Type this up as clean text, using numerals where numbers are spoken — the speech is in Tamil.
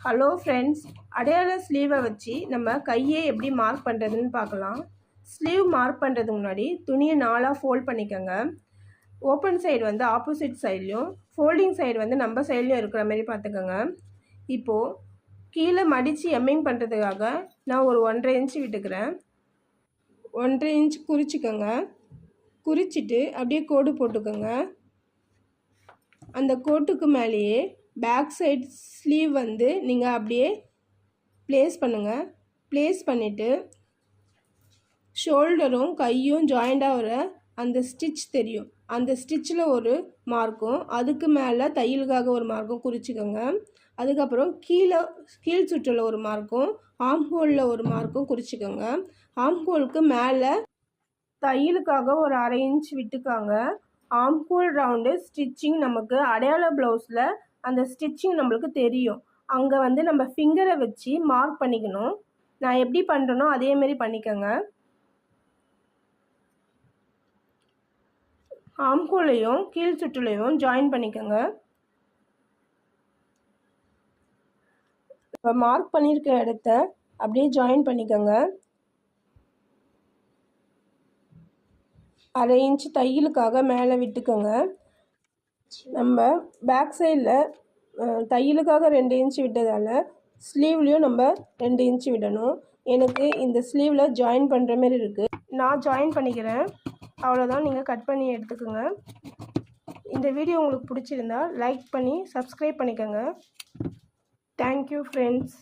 ஹலோ ஃப்ரெண்ட்ஸ், அடையாள ஸ்லீவை வச்சு நம்ம கையை எப்படி மார்க் பண்ணுறதுன்னு பார்க்கலாம். ஸ்லீவ் மார்க் பண்ணுறதுக்கு முன்னாடி துணியை 4ஆக ஃபோல்ட் பண்ணிக்கோங்க. ஓப்பன் சைடு வந்து ஆப்போசிட் சைட்லையும், ஃபோல்டிங் சைடு வந்து நம்ம சைட்லையும் இருக்கிற மாதிரி பார்த்துக்கோங்க. இப்போது கீழே மடித்து எம்மிங் பண்ணுறதுக்காக நான் ஒரு 1.5 இன்ச்சு விட்டுக்கிறேன். 1.5 இன்ச் குறிச்சிக்கோங்க. குறிச்சிட்டு அப்படியே கோடு போட்டுக்கோங்க. அந்த கோட்டுக்கு மேலேயே பேக் சைட் ஸ்லீவ் வந்து நீங்கள் அப்படியே ப்ளேஸ் பண்ணுங்கள். ப்ளேஸ் பண்ணிவிட்டு ஷோல்டரும் கையும் ஜாயிண்டாக வர அந்த ஸ்டிச் தெரியும், அந்த ஸ்டிச்சில் ஒரு மார்க்கும், அதுக்கு மேலே தையலுக்காக ஒரு மார்க்கும் குறிச்சிக்கோங்க. அதுக்கப்புறம் கீழ் சுற்றில் ஒரு மார்க்கும், ஆர்ம் ஹோலில் ஒரு மார்க்கும் குறிச்சிக்கோங்க. ஆர்ம் ஹோலுக்கு மேலே தையலுக்காக ஒரு 1/2 இன்ச் விட்டுக்காங்க. ஆர்ம் ஹோல் ரவுண்டு ஸ்டிச்சிங் நமக்கு அடையாள ப்ளவுஸில் அந்த ஸ்டிச்சிங் நம்மளுக்கு தெரியும். அங்கே வந்து நம்ம ஃபிங்கரை வச்சு மார்க் பண்ணிக்கணும். நான் எப்படி பண்ணுறேனோ அதேமாரி பண்ணிக்கோங்க. ஆர்ம் ஹோலையும் கீழ் சுற்றுலையும் ஜாயின் பண்ணிக்கோங்க. இப்போ மார்க் பண்ணியிருக்க இடத்த அப்படியே ஜாயின் பண்ணிக்கோங்க. 1/2 இன்ச் தையலுக்காக மேலே விட்டுக்கோங்க. நம்ம பேக் சைடில் தையலுக்காக 2 இன்ச் விட்டதால் ஸ்லீவ்லேயும் நம்ம 2 இன்ச் விடணும். எனக்கு இந்த ஸ்லீவில் ஜாயின் பண்ணுற மாதிரி இருக்குது, நான் ஜாயின் பண்ணிக்கிறேன். அவ்வளோதான், நீங்கள் கட் பண்ணி எடுத்துக்கோங்க. இந்த வீடியோ உங்களுக்கு பிடிச்சிருந்தா லைக் பண்ணி சப்ஸ்கிரைப் பண்ணிக்கோங்க. Thank you friends.